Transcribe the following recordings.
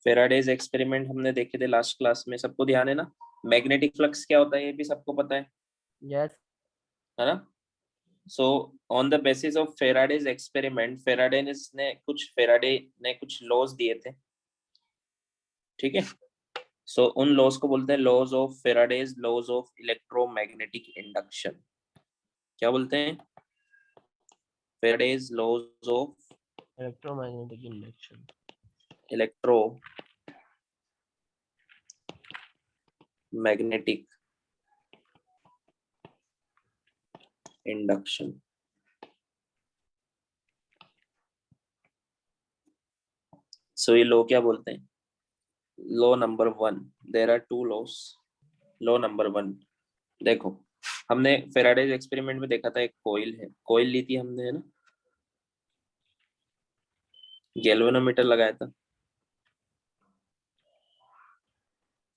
Faraday's experiment हमने देखे थे लास्ट क्लास में, सबको ध्यान है ना? मैग्नेटिक फ्लक्स क्या होता है ये भी सबको पता है, यस है ना? So on the basis of Faraday's experiment, Faraday ने कुछ लॉज दिए थे, ठीक है? सो उन लॉज को बोलते हैं laws of Faraday's, laws of electromagnetic induction. क्या बोलते हैं? Faraday's laws of electromagnetic induction. Electromagnetic induction. So ये लॉ क्या बोलते हैं? Law number 1, there are two laws. Law number 1 देखो, हमने फेराडेज एक्सपेरिमेंट में देखा था, एक कॉइल है, कॉइल ली थी हमने, है ना? गैल्वेनोमीटर लगाया था,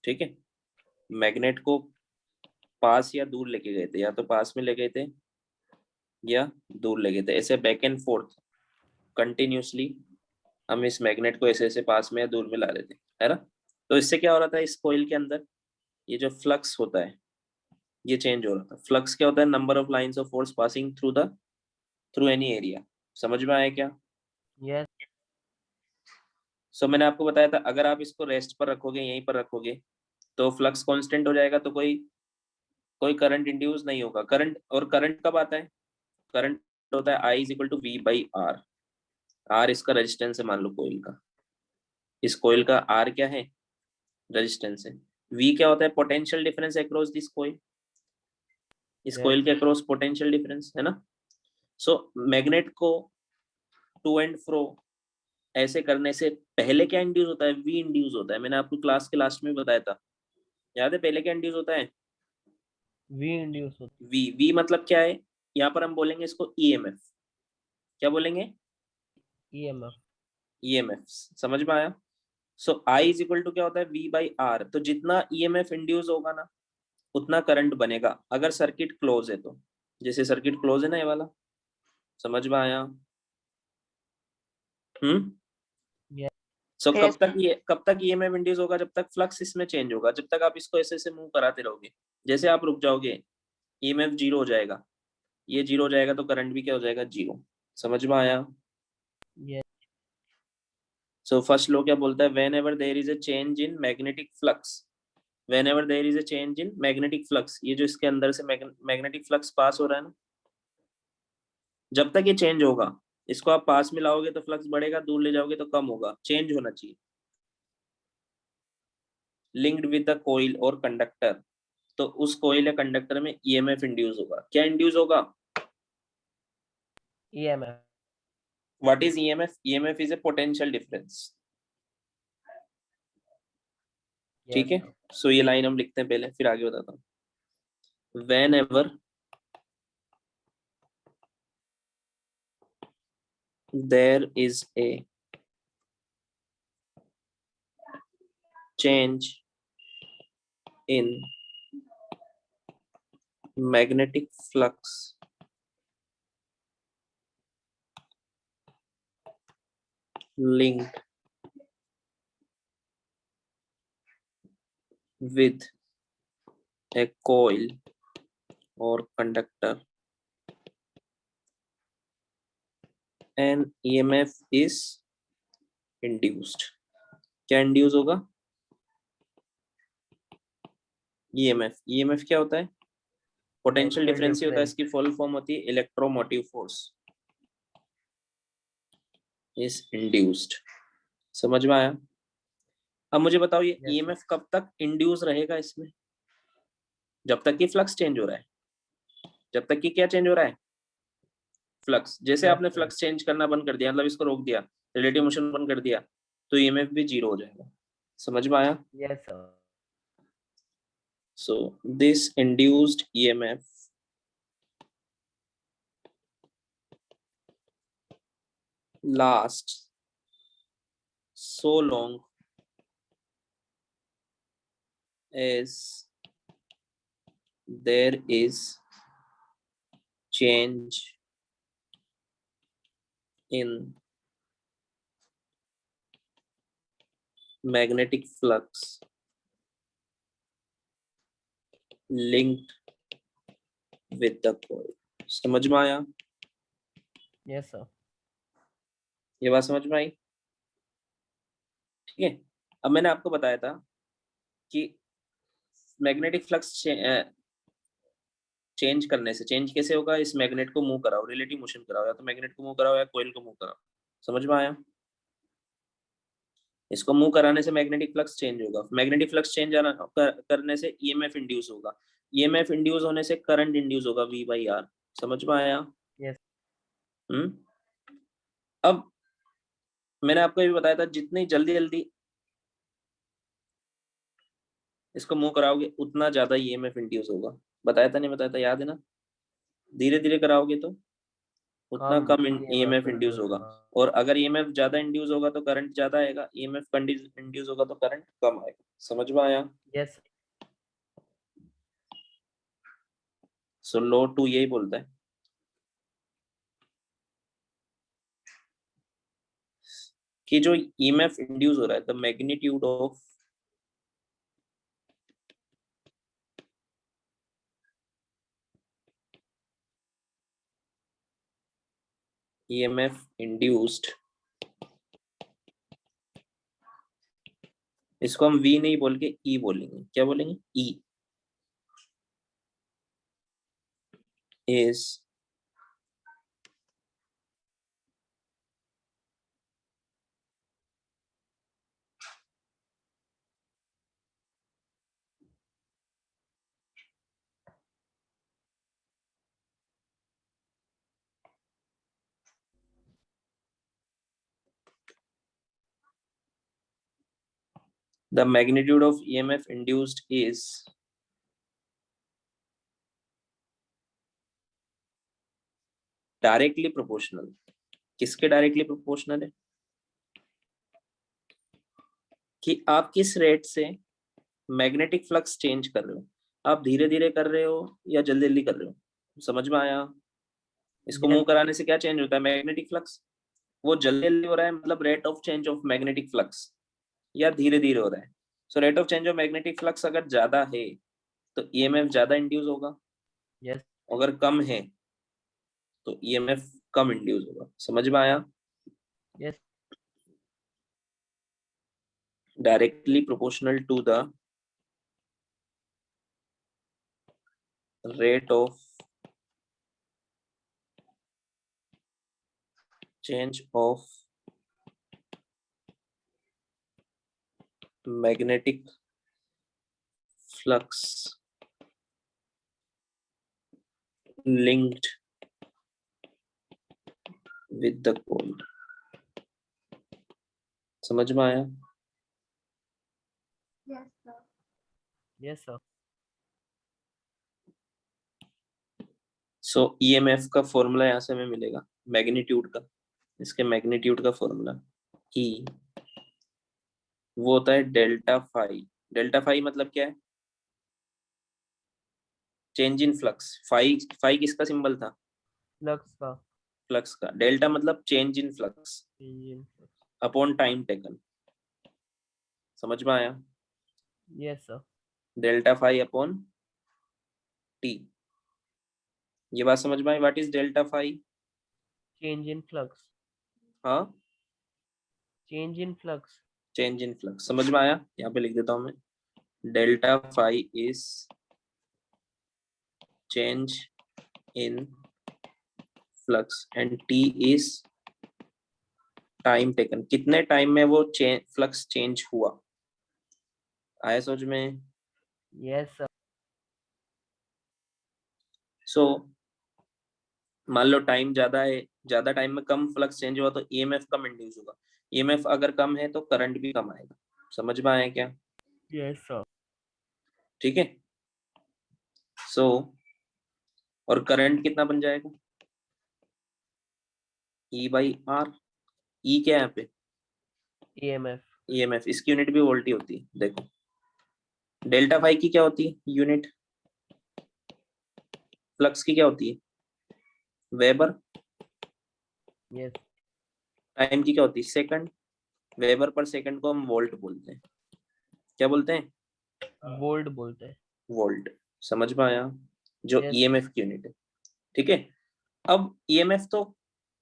ठीक है? मैग्नेट को पास या दूर लेके गए थे, या तो पास में ले गए थे या दूर ले गए थे, ऐसे बैक एंड फोर्थ कंटिन्यूसली हम इस मैग्नेट को ऐसे ऐसे पास में या दूर में ला रहे थे, है ना? तो इससे क्या हो रहा था इस कॉइल के अंदर? ये जो फ्लक्स होता है ये चेंज हो रहा था। फ्लक्स क्या होता है? Number of lines of force passing through any area. समझ में आया क्या? यस सो मैंने आपको बताया था, अगर आप इसको रेस्ट पर रखोगे, यहीं पर रखोगे, तो फ्लक्स कांस्टेंट हो जाएगा, तो कोई कोई करंट इंड्यूस नहीं होगा। करंट, और करंट कब आता है? करंट होता है I is equal to V by R. R इसका रेजिस्टेंस है, मान लो कोइल का, इस कोइल का आर क्या है? रेजिस्टेंस है। वी क्या होता है? Potential difference across this coil, इस यस कोइल के अक्रॉस पोटेंशियल डिफरेंस, है ना? सो मैग्नेट को टू एंड फ्रो ऐसे करने से पहले क्या इंड्यूस होता है? वी इंड्यूस होता है। मैंने आपको क्लास के लास्ट में बताया था, याद है? पहले क्या इंड्यूस होता है? वी इंड्यूस होता वी। वी मतलब क्या है? यहाँ पर हम बोलेंगे इसको ईएमएफ। क्या बोलेंगे? ईएमएफ। ईएमएफ। समझ में आया? So I is equal to क्या होता है? V by R. तो जितना ईएमएफ इंड्यूस होगा ना, उतना करंट बनेगा, अगर सर्किट क्लोज है तो। जैसे सर्किट क्लोज है ना, ये वाला। समझ में आया? हम्म। यस सो कब तक ईएमएफ इंड्यूस होगा? जब तक फ्लक्स इसमें चेंज होगा, जब तक आप इसको ऐसे ऐसे मूव कराते रहोगे। जैसे आप रुक जाओगे, ईएमएफ जीरो हो जाएगा, ये जीरो हो जाएगा, तो करंट भी क्या हो जाएगा? जीरो। समझ में आया? यस सो फर्स्ट लॉ क्या बोलता है? Whenever there is a change in magnetic flux, whenever there is a change in magnetic flux, ये जो इसके अंदर से मैग्नेटिक फ्लक्स पास हो रहा है ना, जब तक ये चेंज होगा, इसको आप पास में लाओगे तो फ्लक्स बढ़ेगा, दूर ले जाओगे तो कम होगा, चेंज होना चाहिए। लिंक्ड विद द कोइल और कंडक्टर, तो उस कोइल या कंडक्टर में ईएमएफ इंड्यूस होगा। क्या इंड्यूस होगा? EMF. What is EMF? EMF is a potential difference, ठीक यस है? सो ये लाइन हम लिखते हैं पहले, फिर आगे बताता हूँ। Whenever there is a change in magnetic flux linked with a coil or conductor, an EMF is induced. क्या इंड्यूस होगा? ईएमएफ। ईएमएफ क्या होता है? पोटेंशियल पोटेंशियल डिफरेंस ही होता है, डिफरेंस। इसकी फुल फॉर्म होती है इलेक्ट्रोमोटिव फोर्स इज इंड्यूस्ड। समझ में आया? अब मुझे बताओ, ये यस ईएमएफ कब तक इंड्यूस रहेगा इसमें? जब तक कि फ्लक्स चेंज हो रहा है। जब तक कि क्या चेंज हो रहा है? फ्लक्स। जैसे यस आपने सर। फ्लक्स चेंज करना बंद कर दिया, मतलब इसको रोक दिया, रिलेटिव मोशन बंद कर दिया, तो ईएमएफ भी जीरो हो जाएगा। समझ में आया? Yes sir. So this induced EMF lasts so long as there is change in magnetic flux linked with the coil. समझ में आया? Yes, sir. ये बात समझ में आई? ठीक है। अब मैंने आपको बताया था कि मैग्नेटिक फ्लक्स चेंज करने से, चेंज कैसे होगा, इस मैग्नेट को मूव कराओ, रिलेटिव मोशन कराओ, या तो मैग्नेट को मूव कराओ या कॉइल को मूव कराओ। समझ में आया? इसको मूव कराने से मैग्नेटिक फ्लक्स चेंज होगा, मैग्नेटिक फ्लक्स चेंज करने से ईएमएफ इंड्यूस होगा, ईएमएफ इंड्यूस होने से करंट इंड्यूस होगा, V बाई आर। समझ में आया? Yes. अब मैंने आपको ये भी बताया था, जितनी जल्दी जल्दी इसको मूव कराओगे उतना ज्यादा ईएमएफ इंड्यूस होगा। बताया था नहीं बताया था? याद है ना? धीरे धीरे कराओगे तो उतना कम ईएमएफ इंड्यूस होगा, और अगर ईएमएफ ज्यादा इंड्यूस होगा तो करंट ज्यादा आएगा, ईएमएफ इंड्यूस होगा तो करंट कम आएगा। समझ में आया? Yes. सो लॉ 2 यही बोलता है कि जो ईएमएफ इंड्यूस हो रहा है, the magnitude of EMF induced, इसको हम V नहीं बोल के E बोलेंगे। क्या बोलेंगे? E is the magnitude of EMF induced is directly proportional. किसके डायरेक्टली प्रोपोर्शनल है? कि आप किस रेट से मैग्नेटिक फ्लक्स चेंज कर रहे हो, आप धीरे धीरे कर रहे हो या जल्दी जल्दी कर रहे हो। समझ में आया? इसको Yes. मूव कराने से क्या चेंज होता है? Magnetic flux. वो जल्दी जल्दी हो रहा है, मतलब rate of change of magnetic flux, या धीरे धीरे हो रहा है। So rate of change of magnetic flux अगर ज्यादा है तो ईएमएफ ज्यादा इंड्यूस होगा, Yes. अगर कम है तो ईएमएफ कम इंड्यूस होगा। समझ में आया? Yes. Directly proportional to the rate of change of magnetic flux linked with the coil। समझ में आया? Yes, sir. सो ईएमएफ का फॉर्मूला यहाँ से हमें मिलेगा, मैग्नीट्यूड का। इसके मैग्नीट्यूड का फॉर्मूला E वो होता है डेल्टा फाई। डेल्टा फाई मतलब क्या है? Change in flux. Phi, phi किसका सिंबल था? Flux का फ्लक्स का। डेल्टा मतलब change in flux change in flux. Upon time taken. समझ में आया? Yes, sir. Delta phi upon T. ये बात समझ में आई? What is delta phi? Change in flux. हाँ, Change in flux. Change in flux. समझ में आया? यहाँ पे लिख देता हूँ मैं, delta phi is change in flux and T is time taken. कितने टाइम में वो फ्लक्स चेंज हुआ। आया समझ में? Yes, sir. सो मान लो टाइम ज्यादा है, ज्यादा टाइम में कम फ्लक्स चेंज हुआ तो ईएमएफ कम इंड्यूस होगा, ईएमएफ अगर कम है तो करंट भी कम आएगा। समझ में आया क्या? Yes, sir. ठीक है। सो और करंट कितना बन जाएगा? ई बाई आर। ई क्या है यहाँ पे? EMF. ईएमएफ। इसकी यूनिट भी वोल्ट ही होती है। देखो डेल्टा फाई की क्या होती है यूनिट, फ्लक्स की क्या होती है? वेबर। Yes. टाइम की क्या होती है? सेकंड। वेबर पर सेकंड को हम वोल्ट बोलते हैं। क्या बोलते हैं? वोल्ट बोलते हैं। वोल्ट। समझ में आया? जो Yes. ईएमएफ की यूनिट है। ठीक है, अब ईएमएफ तो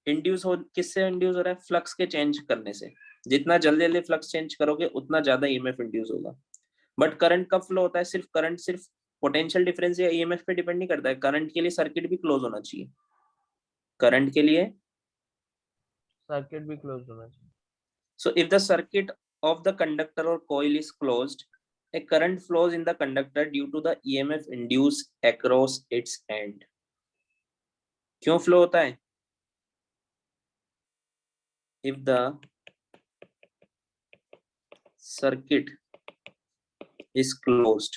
इंड्यूस हो, किससे इंड्यूस हो रहा है? फ्लक्स के चेंज करने से। जितना जल्दी जल्दी फ्लक्स चेंज करोगे उतना ज्यादा ईएमएफ इंड्यूस होगा। बट करंट कब फ्लो होता है? सिर्फ करंट सिर्फ पोटेंशियल डिफरेंस या ईएमएफ पे डिपेंड नहीं करता है। करंट के लिए सर्किट भी क्लोज होना चाहिए। करंट के लिए सर्किट भी क्लोज होना चाहिए। so if the circuit of the conductor or coil is closed, a current flows in the conductor due to the EMF induced across its end. क्यों फ्लो होता है? If the circuit is closed,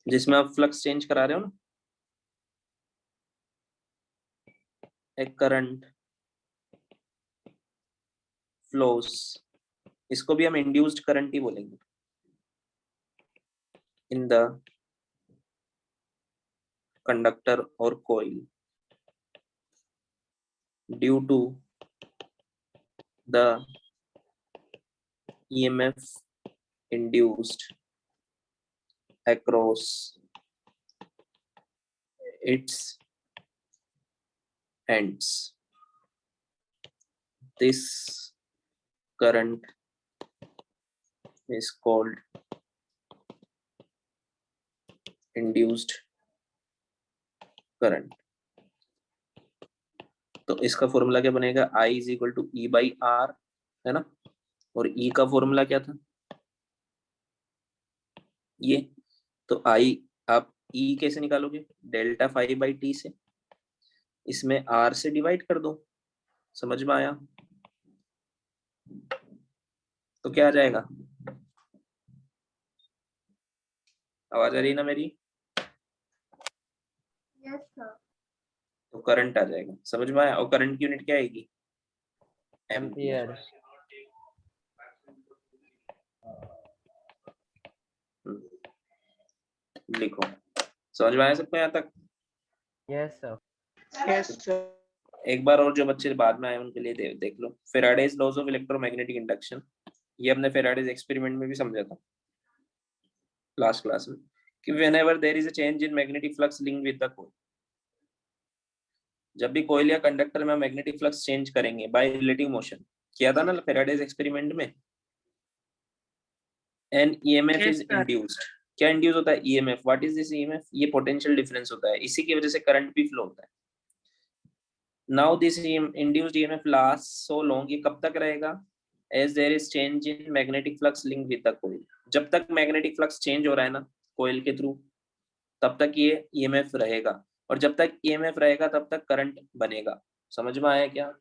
जिसमें आप flux change करा रहे हो ना, a current flows, इसको भी हम इंड्यूस्ड करंट ही बोलेंगे, in the conductor or coil due to the EMF induced across its ends. This current is called induced current. तो इसका फॉर्मूला क्या बनेगा? I is equal to E by R, है ना? और E का फॉर्मूला क्या था? ये तो I, आप E कैसे निकालोगे? डेल्टा फाइव बाई टी से, इसमें R से डिवाइड कर दो। समझ में आया? तो क्या आ जाएगा? आवाज आ रही है ना मेरी? Yes sir. तो करंट आ जाएगा। समझ में आया? और करंट की यूनिट क्या आएगी? एम्पियर। लिखो। समझ में आया सबको यहाँ तक? Yes sir. Yes sir. एक बार और जो बच्चे बाद में आए उनके लिए देख लो। Faraday's laws of electromagnetic induction, ये हमने फेराडेज एक्सपेरिमेंट में भी समझा था लास्ट क्लास में, कि whenever there is a change in magnetic flux linked with the coil, जब भी कोइल या कंडक्टर में मैग्नेटिक फ्लक्स चेंज करेंगे बाय रिलेटिव मोशन, किया था ना फेराडेज एक्सपेरिमेंट में, an EMF Yes, is sir. Induced. क्या इंड्यूस होता है? EMF. What is this EMF? ये पोटेंशियल डिफरेंस होता है, इसी की वजह से करंट भी फ्लो होता है। Now this induced EMF last so long, ये कब तक रहेगा? As there is change in magnetic flux linked with the coil, जब तक मैग्नेटिक फ्लक्स चेंज हो रहा है ना कोइल के थ्रू, तब तक ये ईएमएफ रहेगा, और जब तक ईएमएफ रहेगा तब तक करंट बनेगा। समझ में आया क्या?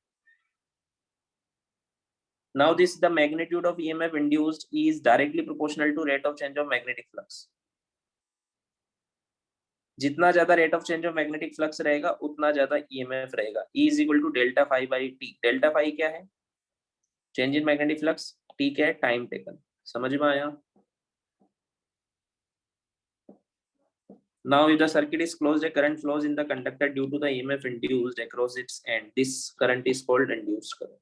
Now this the magnitude of EMF induced is directly proportional to rate of change of magnetic flux. जितना ज्यादा rate of change of magnetic flux रहेगा उतना ज्यादा ईएमएफ रहेगा। E is equal to delta phi by T. Delta phi क्या है? Change in magnetic flux. T क्या है? Time taken. समझ में आया? Now if the circuit is closed, a current flows in the conductor due to the EMF induced across its end. This current is called induced current.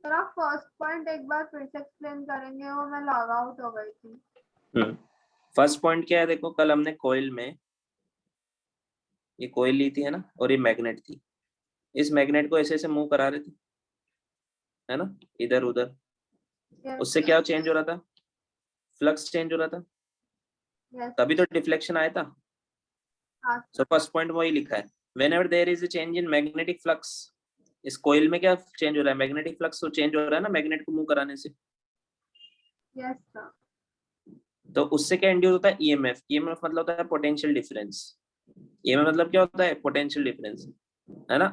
Sir आप first point एक बार फिर से explain करेंगे? वो मैं लॉग आउट हो गई थी। फर्स्ट पॉइंट क्या है? देखो कल हमने कोइल में ये कोइल ली थी, है ना, और ये मैग्नेट थी। इस मैग्नेट को ऐसे ऐसे मूव करा रहे थे, है ना, इधर उधर। Yes, उससे क्या चेंज हो रहा था? फ्लक्स चेंज हो रहा था, yes, तभी तो डिफ्लेक्शन आया था। हाँ, सो फर्स्ट पॉइंट वही लिखा है, whenever there is a change in magnetic flux. इस कोइल में क्या चेंज हो रहा है? मैग्नेटिक फ्लक्स तो चेंज हो रहा है ना मैग्नेट को मूव कराने से। yes, sir. तो उससे क्या इंड्यूस होता है? ईएमएफ। ईएमएफ मतलब होता है पोटेंशियल डिफरेंस। ईएमएफ मतलब क्या होता है? पोटेंशियल डिफरेंस, है ना।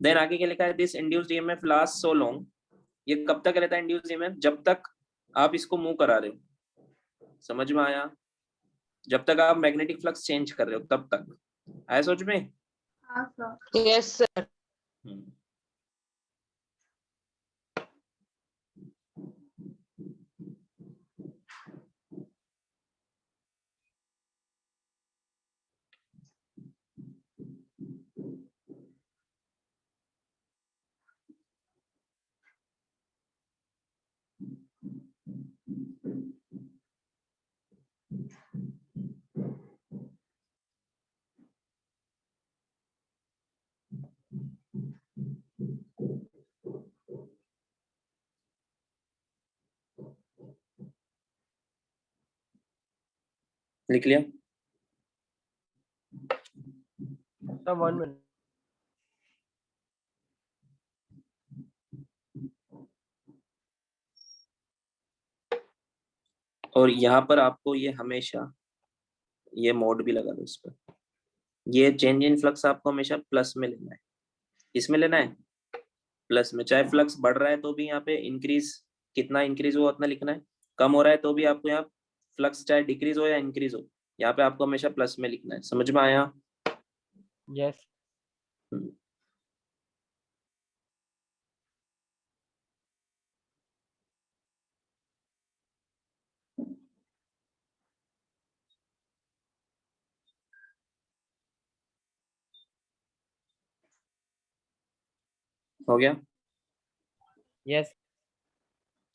देन आगे क्या लिखा है? This induced EMF last so long, ये कब तक रहता है इंड्यूस ईएमएफ? जब तक आप इसको मूव करा रहे हो। समझ में आया? जब तक आप मैग्नेटिक फ्लक्स चेंज कर रहे हो तब तक। आया समझ में? हाँ सर। Yes sir. हम्म। लिख लिया? Sir 1 minute. और यहाँ पर आपको ये हमेशा ये मोड भी लगा दो इस पर। ये चेंज इन फ्लक्स आपको हमेशा प्लस में लेना है। किसमें लेना है? प्लस में। चाहे फ्लक्स बढ़ रहा है तो भी यहाँ पे इंक्रीज, कितना इंक्रीज हो उतना लिखना है। कम हो रहा है तो भी आपको यहाँ फ्लक्स चाहे डिक्रीज हो या इंक्रीज हो, यहाँ पे आपको हमेशा प्लस में लिखना है। समझ में आया? यस। हो गया? यस।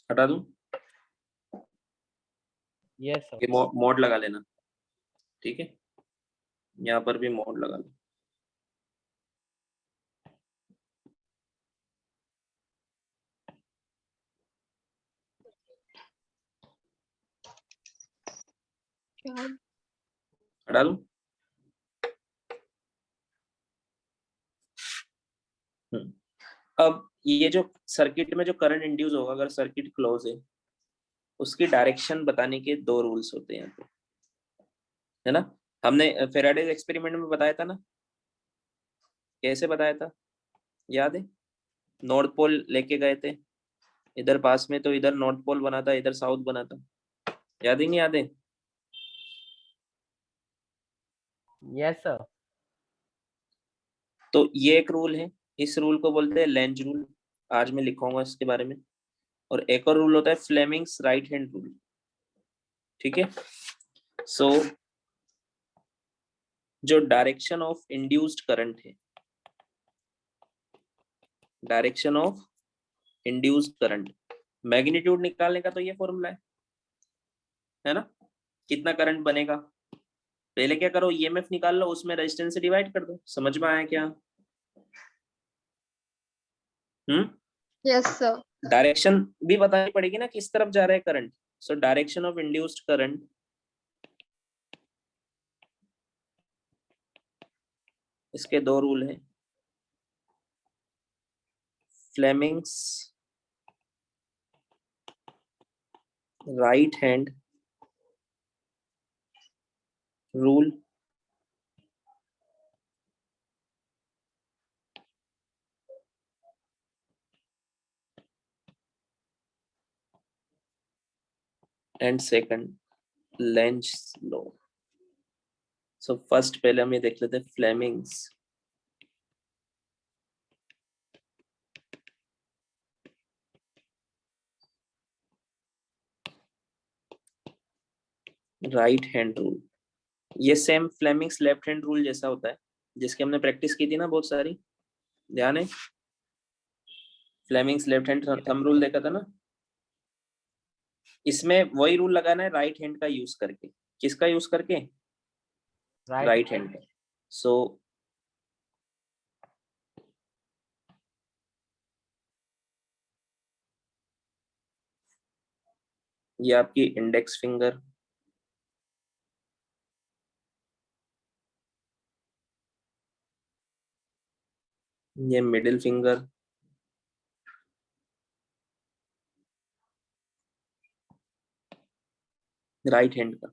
हटा दूं? Yes sir. ये मोड लगा लेना, ठीक है? यहाँ पर भी मोड लगा लो। हटा दूं? अब ये जो सर्किट में जो करंट इंड्यूस होगा, अगर सर्किट क्लोज है, उसकी डायरेक्शन बताने के दो रूल्स होते हैं यहाँ पे, है ना? हमने फेराडेज एक्सपेरिमेंट में बताया था ना? कैसे बताया था, याद है? नॉर्थ पोल लेके गए थे, इधर पास में तो इधर नॉर्थ पोल बना था, इधर साउथ बना था। याद ही नहीं याद है? Yes sir. तो ये एक रूल है, इस रूल को बोलते हैं लेंज रूल। आज मैं लिखूंगा इसके बारे में। और एक और रूल होता है फ्लेमिंग्स राइट हैंड रूल, ठीक है? सो जो डायरेक्शन ऑफ इंड्यूस्ड करंट है, direction of induced current, magnitude निकालने का तो ये फॉर्मूला है ना? कितना करंट बनेगा, पहले क्या करो, ईएमएफ निकाल लो, उसमें रेजिस्टेंस से डिवाइड कर दो। समझ में आया क्या? Yes sir. डायरेक्शन भी बतानी पड़ेगी ना, किस तरफ जा रहा है current. So direction of induced current, इसके दो रूल हैं, Fleming's right hand rule and second Lenz law. So first पहले हम ये देख लेते हैं फ्लेमिंग्स राइट हैंड रूल। ये same Fleming's left hand rule जैसा होता है, जिसकी हमने प्रैक्टिस की थी ना बहुत सारी, ध्यान है? Fleming's left hand thumb rule देखा था ना? इसमें वही रूल लगाना है राइट हैंड का यूज करके। किसका यूज करके? राइट हैंड का। सो ये आपकी इंडेक्स फिंगर, ये मिडिल फिंगर, राइट हैंड का,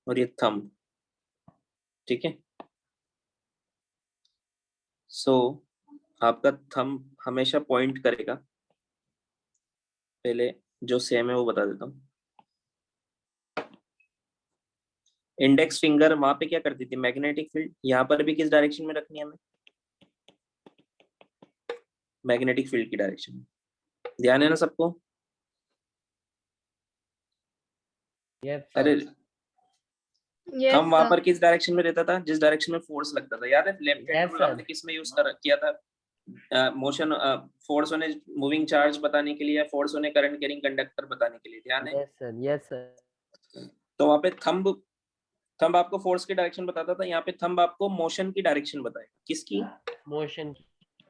और ये थंब। ठीक है। सो आपका थंब हमेशा पॉइंट करेगा। पहले जो सेम है वो बता देता हूँ। इंडेक्स फिंगर वहां पे क्या करती थी, मैग्नेटिक फील्ड। यहाँ पर भी किस डायरेक्शन में रखनी है हमें, मैग्नेटिक फील्ड की डायरेक्शन में। ध्यान है ना सबको? Yes, अरे sir. Yes, हम वहां sir. पर किस डायरेक्शन में रहता था, जिस डायरेक्शन में फोर्स लगता था। याद है left hand Yes, rule sir. हमने किस में यूज किया था, motion force on a moving charge बताने के लिए, force on A current carrying conductor बताने के लिए। ध्यान है? Yes, sir. Yes, sir. तो वहां पे थंब थंब आपको फोर्स की डायरेक्शन बताता था, यहाँ पे थंब आपको मोशन की डायरेक्शन बताएगा। किसकी? Motion.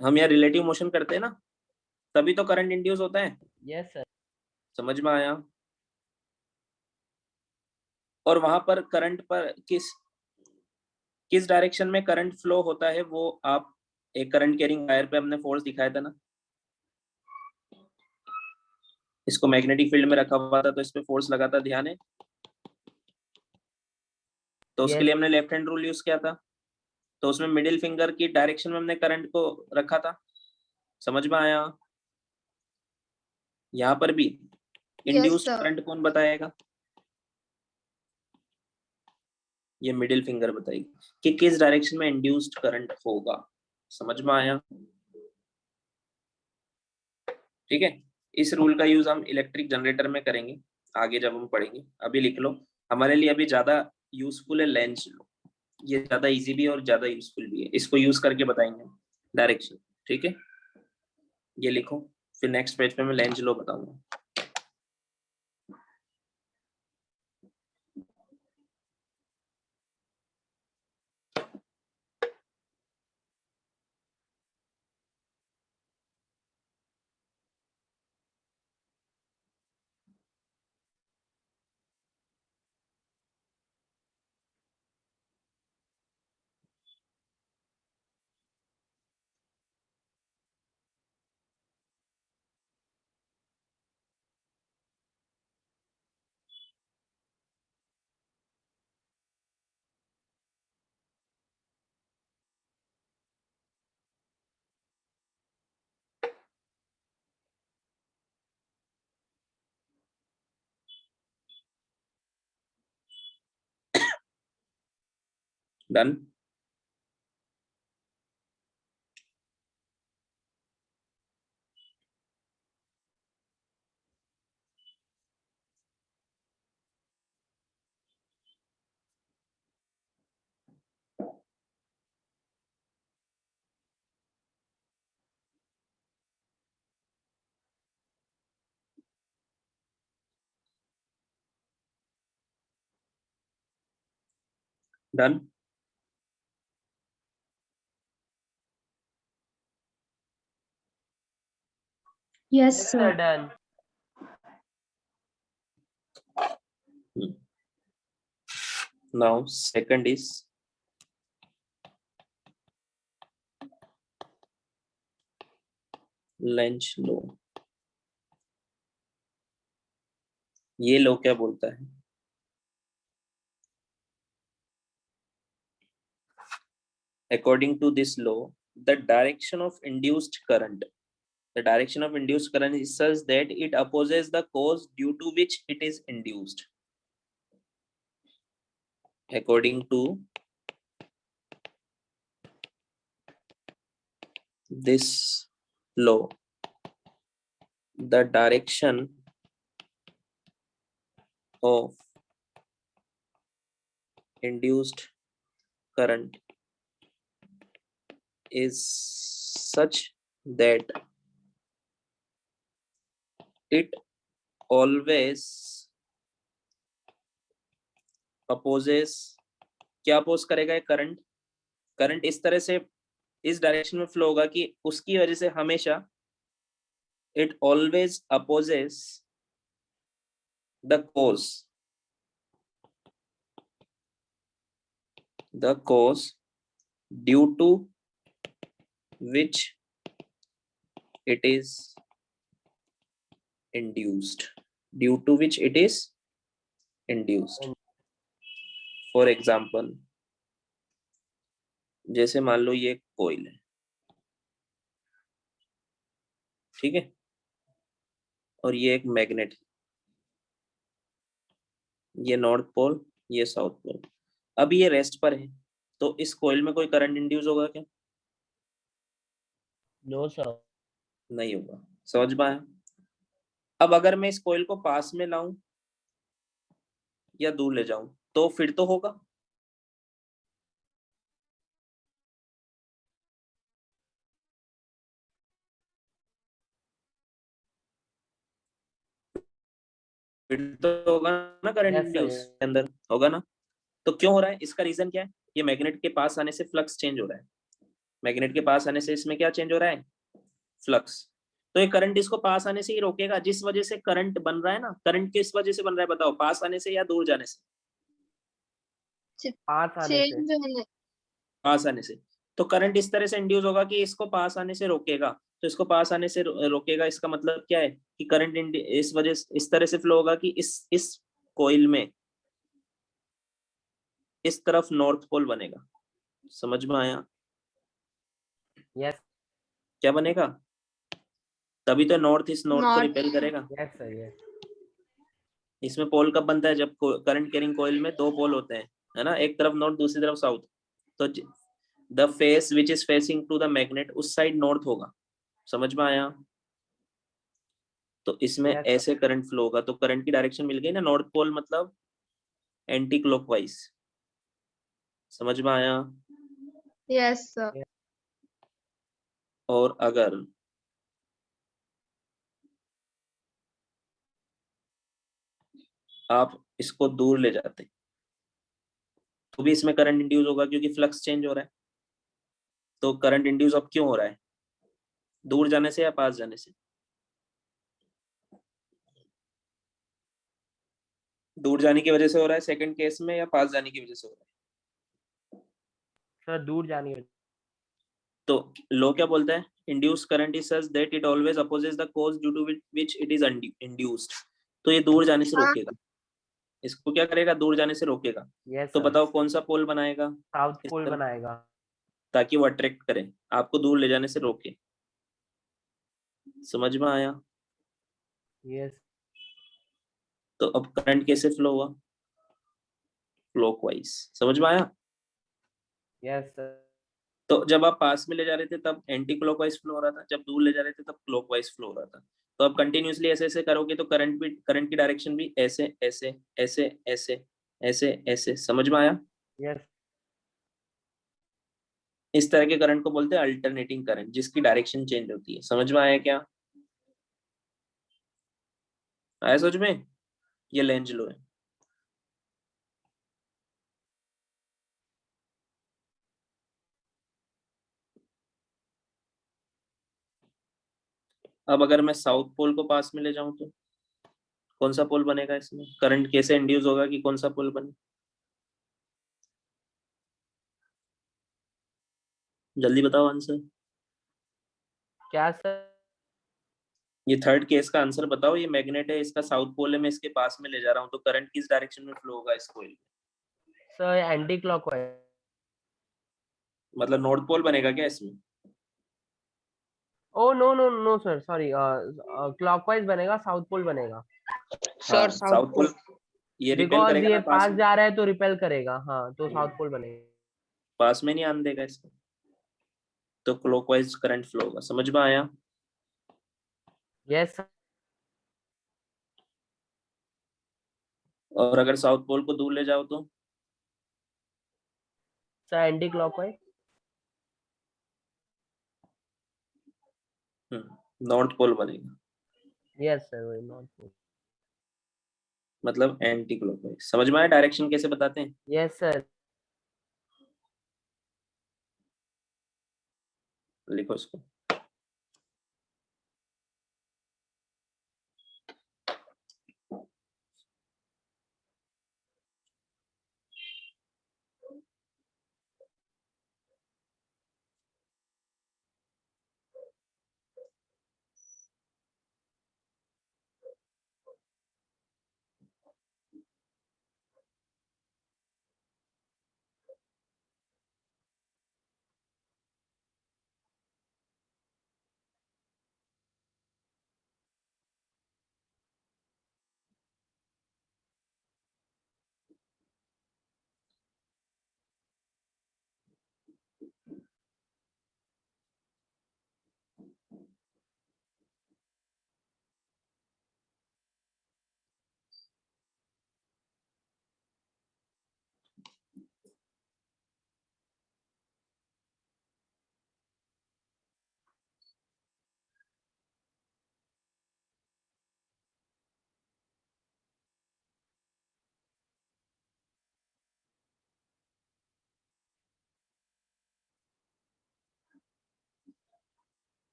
हम यहाँ रिलेटिव मोशन करते हैं ना, तभी तो करंट इंड्यूस होता है। Yes, sir. समझ में आया? और वहां पर करंट पर किस डायरेक्शन में करंट फ्लो होता है वो आप एक करंट कैरिंग वायर पे हमने फोर्स दिखाया था ना। इसको मैग्नेटिक फील्ड में रखा हुआ था तो इस पे फोर्स लगा था। ध्यान है? तो उसके Yes. लिए हमने लेफ्ट हैंड रूल यूज किया था। तो उसमें मिडिल फिंगर की डायरेक्शन में हमने करंट को रखा था। समझ में आया? यहाँ पर भी Yes, इंड्यूस्ड sir. करंट कौन बताएगा, ये मिडिल फिंगर बताएगी कि किस डायरेक्शन में इंड्यूस्ड करंट होगा। समझ में आया? ठीक है। इस रूल का यूज हम इलेक्ट्रिक जनरेटर में करेंगे आगे जब हम पढ़ेंगे। अभी लिख लो, हमारे लिए अभी ज्यादा यूजफुल है लेंस लो। ये ज्यादा इजी भी है और ज्यादा यूजफुल भी है, इसको यूज करके बताएंगे डायरेक्शन। ठीक है, ये लिखो, फिर नेक्स्ट पेज पे मैं लेंस लो बताऊंगा। Done. Done. Yes, Yes, sir. Done. Now second is Lenz law. ये लो क्या बोलता है, according to this law the direction of induced current is such that it opposes the cause due to which it is induced. According to this law the direction of induced current is such that it always opposes, क्या oppose करेगा current, current इस तरह से इस direction में flow होगा कि उसकी वजह से हमेशा it always opposes the cause due to which it is induced, for example जैसे मान लो ये कोयल है, ठीक है, और ये एक मैग्नेट है, ये नॉर्थ पोल, ये साउथ पोल। अब ये रेस्ट पर है, तो इस कोयल में कोई करंट इंड्यूस होगा क्या? No sir. नहीं होगा। समझ में आया? अब अगर मैं इस कोयल को पास में लाऊं या दूर ले जाऊं तो फिर तो होगा। फिर तो होगा ना करंट यस सर। इंड्यूस के अंदर, होगा ना? तो क्यों हो रहा है? इसका रीजन क्या है? ये मैग्नेट के पास आने से फ्लक्स चेंज हो रहा है। मैग्नेट के पास आने से इसमें क्या चेंज हो रहा है? फ्लक्स। तो ये करंट इसको पास आने से ही रोकेगा। जिस वजह से करंट बन रहा है ना, करंट किस वजह से बन रहा है बताओ? पास आने से या दूर जाने से? पास आने से। चेंज होने। पास आने से। तो करंट इस तरह से इंड्यूस होगा कि इसको पास आने से रोकेगा। तो इसको पास आने से रोकेगा, इसका मतलब क्या है कि करंट इस वजह से इस तरह से फ्लो होगा कि इस कोइल में इस तरफ नॉर्थ पोल बनेगा। समझ में आया? यस। क्या बनेगा? तभी तो नॉर्थ इस नॉर्थ को नॉर्थ। रिपेल करेगा। Yes sir. यस। इसमें पोल कब बनता है? जब करंट कैरिंग कोइल में दो पोल होते हैं, है ना, एक तरफ नॉर्थ दूसरी तरफ साउथ। तो the face which is facing to the magnet उस साइड नॉर्थ होगा। समझ में आया? तो इसमें यस सर। ऐसे करंट फ्लो होगा, तो करंट की डायरेक्शन मिल गई ना, नॉर्थ पोल मतलब एंटी क्लॉकवाइज। समझ में आया? Yes sir. और अगर आप इसको दूर ले जाते तो भी इसमें करंट इंड्यूस होगा, क्योंकि फ्लक्स चेंज हो रहा है। तो करंट इंड्यूस अब क्यों हो रहा है? दूर जाने से या पास जाने से? दूर जाने की वजह से हो रहा है सेकंड केस में, या पास जाने की वजह से हो रहा है? सर दूर जाने की। तो लॉ क्या बोलता है? Induce current is such that it always opposes the cause due to which it is induced. तो ये दूर जाने से हाँ। रोकेगा। इसको क्या करेगा? दूर जाने से रोकेगा। यस तो सर। बताओ कौन सा पोल बनाएगा साउथ इस पोल तरफ, बनाएगा। ताकि वो अट्रैक्ट करे, आपको दूर ले जाने से रोके। समझ में आया? यस। तो अब करंट कैसे फ्लो हुआ? क्लॉकवाइज। समझ में आया? Yes sir. तो जब आप पास में ले जा रहे थे तब एंटी क्लॉकवाइज फ्लो हो रहा था, जब दूर ले जा रहे थे तब क्लॉकवाइज फ्लो हो रहा था। तो अब कंटिन्यूअसली ऐसे ऐसे करोगे तो करंट की डायरेक्शन भी ऐसे ऐसे ऐसे ऐसे ऐसे ऐसे। समझ में आया? यस। इस तरह के करंट को बोलते हैं अल्टरनेटिंग करंट, जिसकी डायरेक्शन चेंज होती है। समझ में आया क्या? आया समझ में? ये लेंज लो है। अब अगर मैं साउथ पोल को पास में ले जाऊं तो कौन सा पोल बनेगा? इसमें करंट कैसे इंड्यूस होगा कि कौन सा पोल बने? जल्दी बताओ आंसर। क्या सर? ये थर्ड केस का आंसर बताओ। ये मैग्नेट है, इसका साउथ पोल है, मैं इसके पास में ले जा रहा हूँ, तो करंट किस डायरेक्शन में फ्लो होगा इस कोइल में? Sir anti clockwise. मतलब नॉर्थ पोल बनेगा क्या इसमें? Oh no no no sir, sorry, clockwise बनेगा, साउथ पोल बनेगा। हाँ sir south south pole. Pole. ये रिपेल बिकॉज करेगा ये ना पास पास में। जा रहा है तो रिपेल करेगा, हाँ, तो साउथ पोल बनेगा। पास में नहीं आने देगा इसको, तो क्लॉकवाइज करंट फ्लो होगा। समझ में आया? Yes sir. और अगर साउथ पोल को दूर ले जाओ तो? Sir anti clockwise. North pole बनेगा। यस सर, वही नॉर्थ पोल। मतलब एंटी क्लॉकवाइज। समझ में आया डायरेक्शन कैसे बताते हैं? Yes sir. लिखो इसको।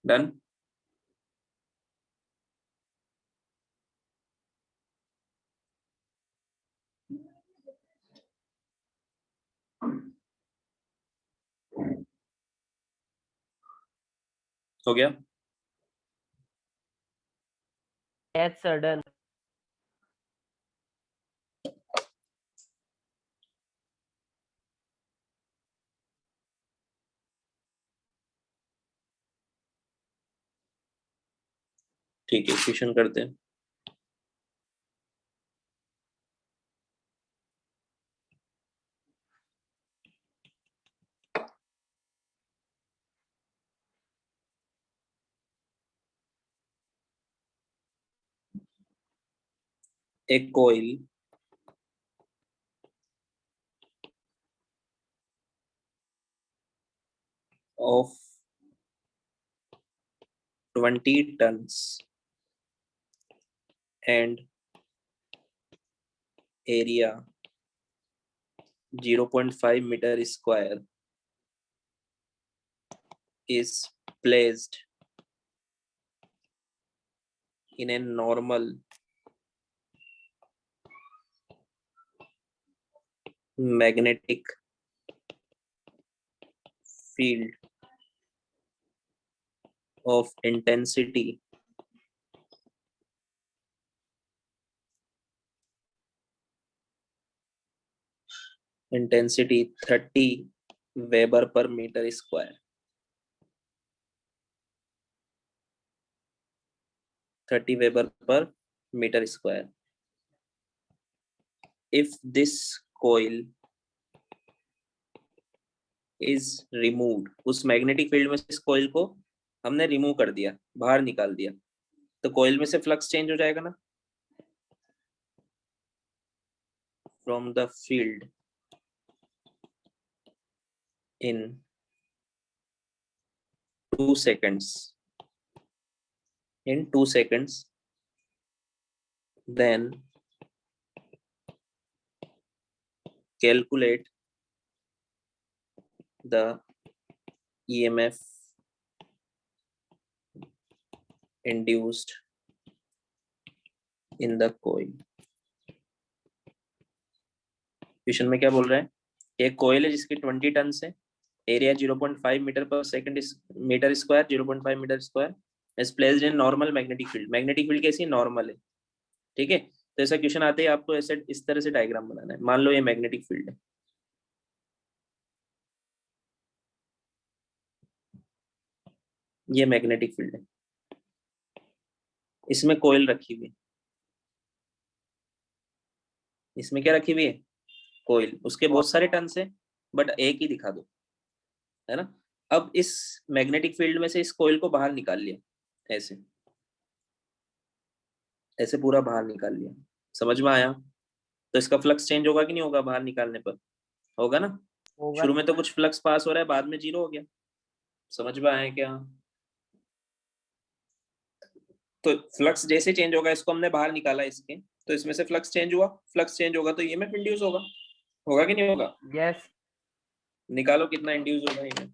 डन। हो गया। Yes, sir, done. ठीक है, क्वेश्चन करते हैं। एक कोयल of 20 tons and area 0.5 meter square is placed in a normal magnetic field of intensity 30 Weber per meter square. 30 Weber per meter square. If this coil is removed, उस magnetic field में से इस कोयल को हमने remove कर दिया, बाहर निकाल दिया, तो कोयल में से फ्लक्स चेंज हो जाएगा ना, from the field in 2 seconds. In 2 seconds, then calculate the EMF induced in the coil. Question में क्या बोल रहा है? एक कोयल है जिसकी 20 टन से, एरिया 0.5 मीटर पर second metre square, 0.5 metre square is placed in normal magnetic field. Magnetic field कैसी नॉर्मल है, ठीक है. तो ऐसा क्वेश्चन आते ही आपको ऐसे इस तरह से डायग्राम बनाना है. मान लो ये मैग्नेटिक फील्ड है, ये मैग्नेटिक फील्ड है, इसमें कोयल रखी हुई है, इसमें क्या रखी हुई है? कोयल. उसके बहुत सारे टर्न्स है बट एक ही दिखा दो, है ना. अब इस मैग्नेटिक फील्ड में से इस कोयल को बाहर निकाल लिया, ऐसे ऐसे पूरा बाहर निकाल लिया. समझ में आया? तो इसका फ्लक्स चेंज होगा कि नहीं होगा? बाहर निकालने पर होगा ना. होगा. शुरू में तो कुछ फ्लक्स पास हो रहा है, बाद में जीरो हो गया. समझ में आया क्या? तो फ्लक्स जैसे चेंज होगा, इसको हमने बाहर निकाला इसके, तो इसमें से फ्लक्स चेंज हुआ, फ्लक्स चेंज होगा तो ईएमएफ इंड्यूस होगा. होगा कि नहीं होगा? Yes. निकालो कितना इंड्यूस होगा ईएमएफ.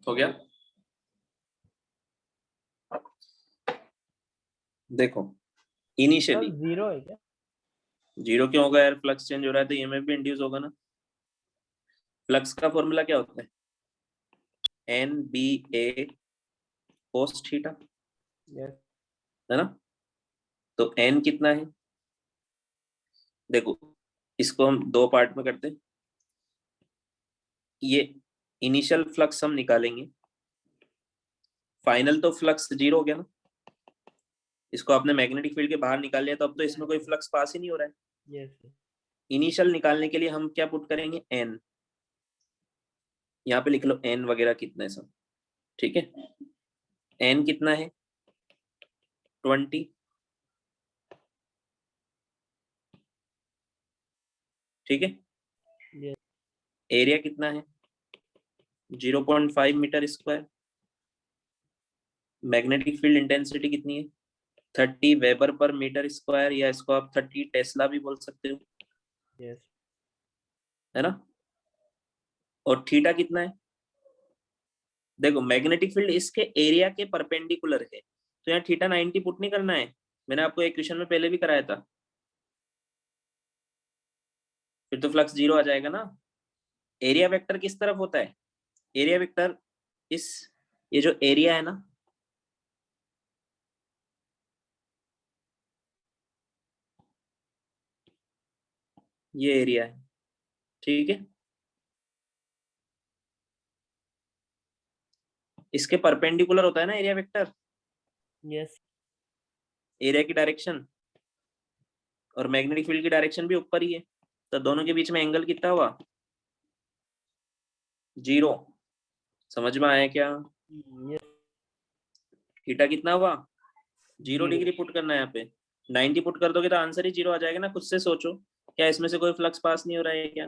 हो गया. देखो सर इनिशियली जीरो है क्या? जीरो क्यों होगा यार? फ्लक्स चेंज हो रहा है तो ईएमएफ भी इंड्यूस होगा ना. फ्लक्स का फॉर्मूला क्या होता है? एन बी ए कोस थीटा, Yes. है ना. तो एन कितना है? देखो इसको हम दो पार्ट में करते हैं. ये इनिशियल फ्लक्स हम निकालेंगे, फाइनल तो फ्लक्स 0 हो गया ना, इसको आपने मैग्नेटिक फील्ड के बाहर निकाल लिया तो अब तो इसमें कोई फ्लक्स पास ही नहीं हो रहा है। Yes sir. इनिशियल निकालने के लिए हम क्या पुट करेंगे, एन, यहाँ पे लिख लो एन वगैरह कितना है सब, ठीक है। एन कितना है 20, ठीक है। यस एरिया कितना है 0.5 metre square. Magnetic field intensity कितनी है 30 वेबर पर मीटर स्क्वायर, या इसको आप 30 टेस्ला भी बोल सकते हो, यस है ना। और थीटा कितना है, देखो मैग्नेटिक फील्ड इसके एरिया के परपेंडिकुलर है, तो यहाँ थीटा 90 पुट नहीं करना है, मैंने आपको एक क्वेश्चन में पहले भी कराया था, फिर तो फ्लक्स 0 आ जाएगा ना। एरिया वेक्टर किस तरफ होता है, एरिया वेक्टर इस, ये जो एरिया है ना, ये एरिया है, ठीक है। इसके परपेंडिकुलर होता है ना एरिया वेक्टर, यस एरिया की डायरेक्शन, और मैग्नेटिक फील्ड की डायरेक्शन भी ऊपर ही है, तो दोनों के बीच में एंगल कितना हुआ 0। समझ में आया क्या, यस थीटा कितना हुआ 0 0 डिग्री पुट करना है यहाँ पे, 90 पुट कर दोगे तो आंसर ही 0 आ जाएगा ना। खुद से सोचो, क्या इसमें से कोई फ्लक्स पास नहीं हो रहा है क्या,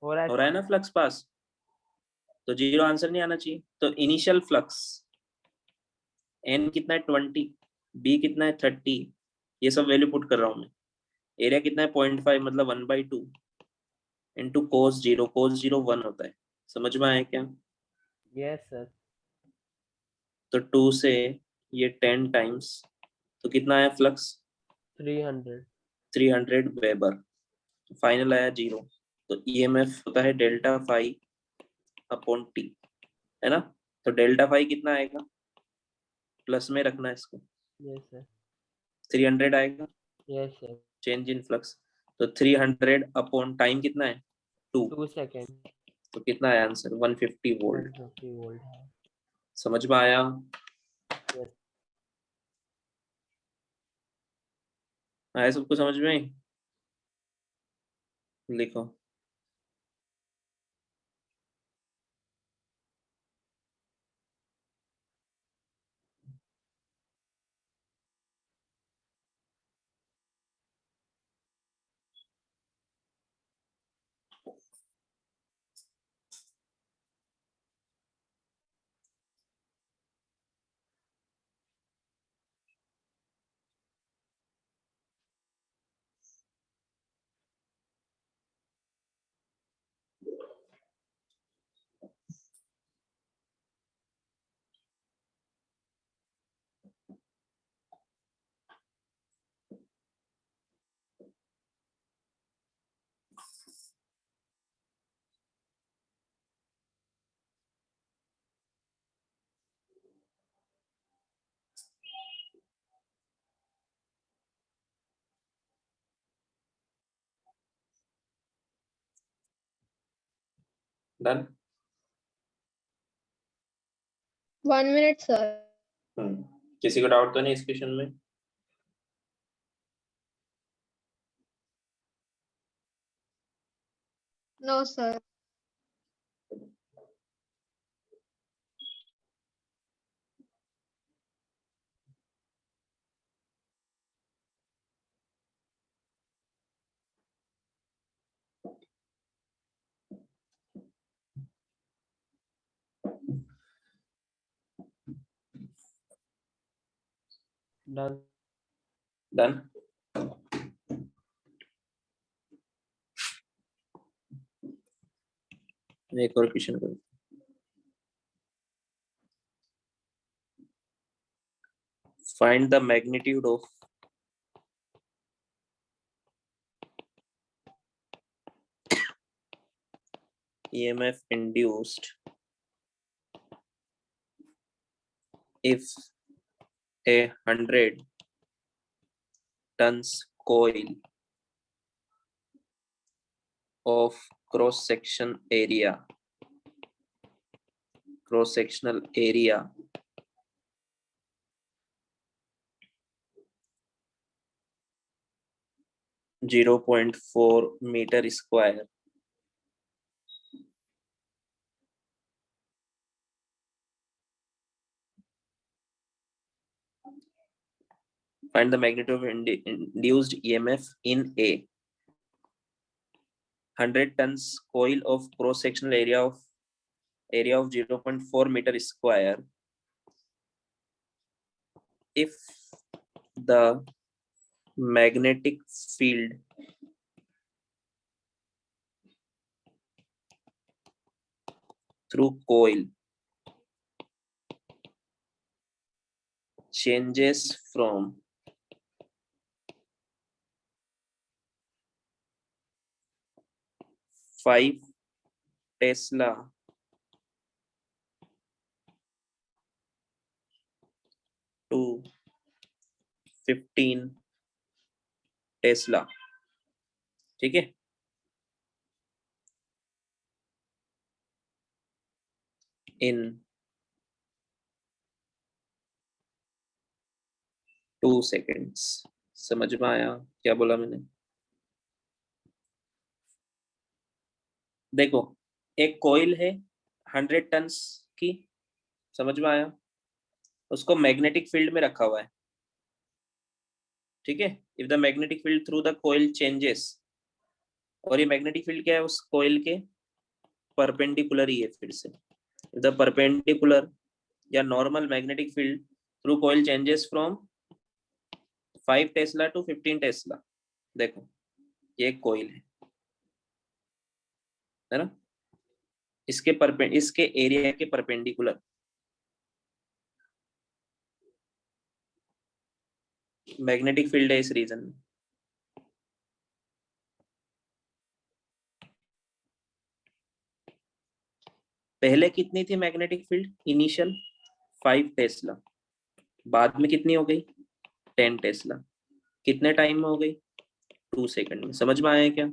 हो रहा हो है। रहा है ना फ्लक्स पास, तो 0 आंसर नहीं आना चाहिए। तो इनिशियल फ्लक्स एन कितना है 20, बी कितना है 30, ये सब वैल्यू पुट कर रहा हूँ मैं। एरिया कितना है 0.5 मतलब 1/2 इंटू कोस 0, कोस 0 1 होता है। समझ में आया क्या, यस सर। तो 2 से ये 10 टाइम्स, तो कितना आया फ्लक्स 300 300 वेबर, फाइनल आया 0। तो ईएमएफ होता है डेल्टा फाई अपॉन टी, है ना। तो डेल्टा फाई कितना आएगा, प्लस में रखना है इसको, यस सर 300 आएगा yes sir. Change in flux. तो 300 अपॉन टाइम कितना है 2, 2 सेकेंड तो कितना है आंसर 150 वोल्ट। 150 वोल्ट है। समझ में आया, यस आया सबको समझ में, लिखो। डन। 1 minute sir. किसी को डाउट तो नहीं इस क्वेश्चन में, No sir. डन। डन। एक और क्वेश्चन करो, find the magnitude of EMF induced if a 100 tons coil of cross sectional area 0.4 metre square find the magnitude of induced EMF in a 100 tons coil of cross sectional area of 0.4 meter square. If the magnetic field through coil changes from 5 Tesla to 15 Tesla, ठीक है, in 2 seconds. समझ में आया क्या बोला मैंने? देखो एक कोयल है 100 टन्स की, समझ में आया, उसको मैग्नेटिक फील्ड में रखा हुआ है, ठीक है। If the magnetic field through the coil changes, और ये मैग्नेटिक फील्ड क्या है, उस कोयल के परपेंडिकुलर ही है। फिर से द परपेंडिकुलर या normal magnetic field through coil changes from 5 tesla to 15 tesla. देखो ये एक कोयल है ना, इसके एरिया के परपेंडिकुलर मैग्नेटिक फील्ड है इस रीजन में। पहले कितनी थी मैग्नेटिक फील्ड इनिशियल? 5 टेस्ला, बाद में कितनी हो गई? 10 टेस्ला। कितने टाइम में हो गई? 2 सेकंड में। समझ में आया क्या?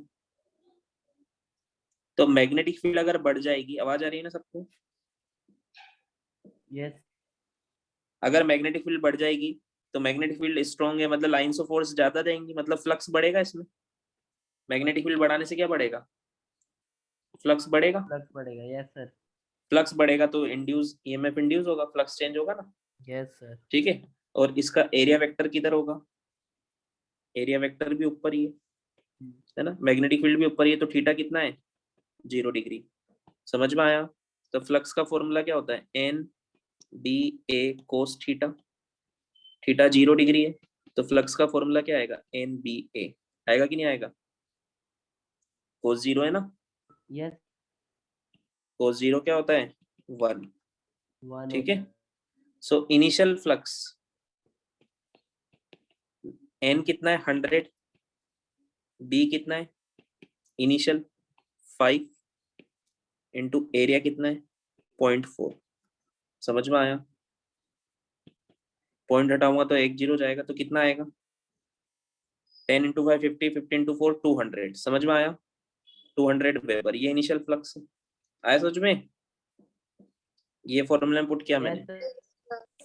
तो मैग्नेटिक फील्ड अगर बढ़ जाएगी, आवाज आ रही है ना सबको? यस। अगर मैग्नेटिक फील्ड बढ़ जाएगी तो मैग्नेटिक फील्ड स्ट्रॉन्ग है, मतलब लाइंस ऑफ फोर्स ज्यादा देंगी, मतलब फ्लक्स बढ़ेगा इसमें। मैग्नेटिक फील्ड बढ़ाने से क्या बढ़ेगा? फ्लक्स बढ़ेगा। फ्लक्स बढ़ेगा, यस सर। फ्लक्स बढ़ेगा तो इंड्यूस ईएमएफ इंड्यूस होगा, फ्लक्स चेंज होगा ना। Yes sir. ठीक है, और इसका एरिया वेक्टर किधर होगा? एरिया वेक्टर भी ऊपर ही है ना, मैग्नेटिक फील्ड भी ऊपर ही है, तो थीटा कितना है? 0 डिग्री। समझ में आया? तो फ्लक्स का फॉर्मूला क्या होता है? एन बी ए कोस थीटा। थीटा 0 डिग्री है तो फ्लक्स का फॉर्मूला क्या आएगा? एन बी ए। आएगा कि नहीं आएगा? कोस 0 है ना, यस। कोस 0 क्या होता है? 1। 1 ठीक है, सो इनिशियल फ्लक्स एन कितना है? 100। बी कितना है इनिशियल? 5 इंटू एरिया कितना है? 0.4। समझ में आया? पॉइंट हटाऊंगा तो 1 0 जाएगा, तो कितना आएगा? 10 इंटू 5 50, 50 इंटू 4 200। समझ में आया? 200 वेबर, ये इनिशियल फ्लक्स आया समझ में? ये फॉर्मूला में पुट किया मैंने।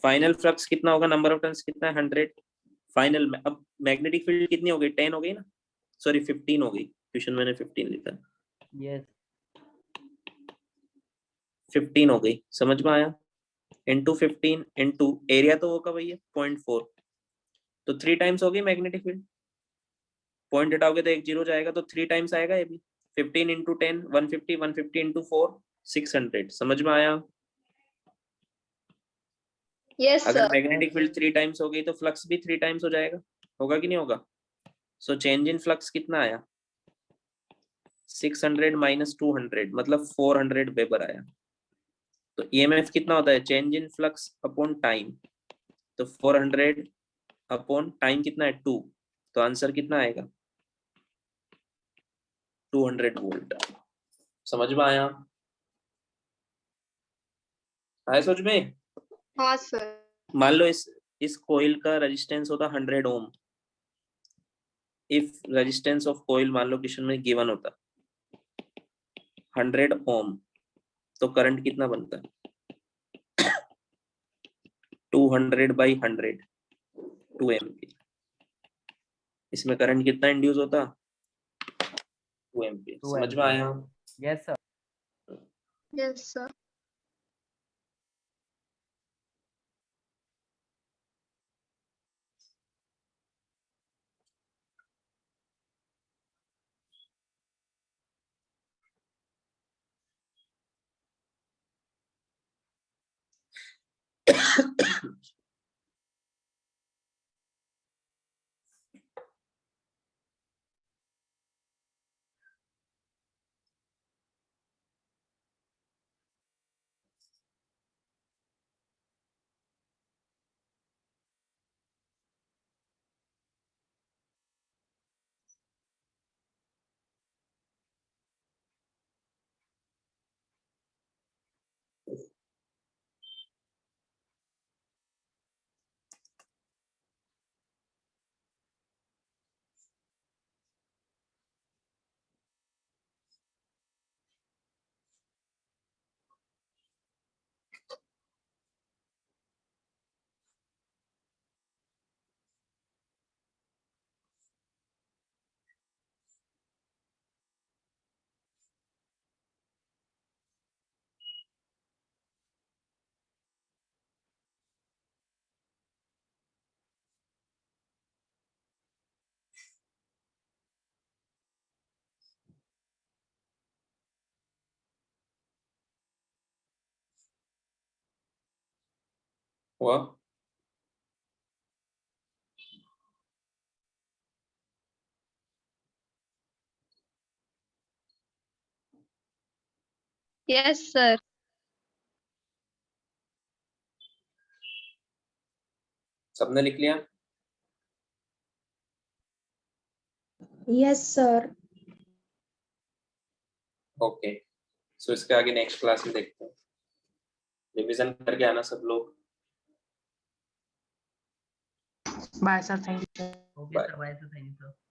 फाइनल फ्लक्स कितना होगा? नंबर ऑफ टर्न्स कितना है? 100। फाइनल में अब मैग्नेटिक फील्ड कितनी हो गई? 10 हो गई ना, सॉरी 15 हो गई, क्वेश्चन मैंने 15 लिखा। यस। 15 हो गई। समझ में आया? इंटू 15 इंटू एरिया तो होगा भैया 0.4, तो 3 टाइम्स हो गई मैग्नेटिक फील्ड। पॉइंट हटाओगे तो 1 0 जाएगा, तो 3 टाइम्स आएगा ये भी। 15 इंटू 10 150, 150 इंटू 4 600। समझ में आया? यस अगर सर। मैग्नेटिक फील्ड 3 टाइम्स हो गई तो फ्लक्स भी 3 टाइम्स हो जाएगा। होगा कि नहीं होगा? सो चेंज इन फ्लक्स कितना आया? 600 माइनस 200 मतलब 400 वेबर आया। तो ईएमएफ कितना होता है? Change in flux upon time, तो 400 अपॉन टाइम कितना है? 2, तो आंसर कितना आएगा? 200 वोल्ट। समझ में आया? आया समझ में? हाँ सर। मान लो इस कोयल का रेजिस्टेंस होता 100 ओम। इफ रेजिस्टेंस ऑफ कोयल मान लो क्वेश्चन में गिवन होता, 100 ओम, तो करंट कितना बनता है? 200/100, 2 एम्पियर। इसमें करंट कितना इंड्यूस होता? 2 एम्पियर। 2 समझ में आया? Yes sir. Yes sir. हुआ? Yes sir. सबने लिख लिया? Yes sir. ओके, सो इसके आगे नेक्स्ट क्लास में देखते हैं। रिवीजन करके आना सब लोग। Bye sir, thank you. Okay sir, bye sir, thank you sir.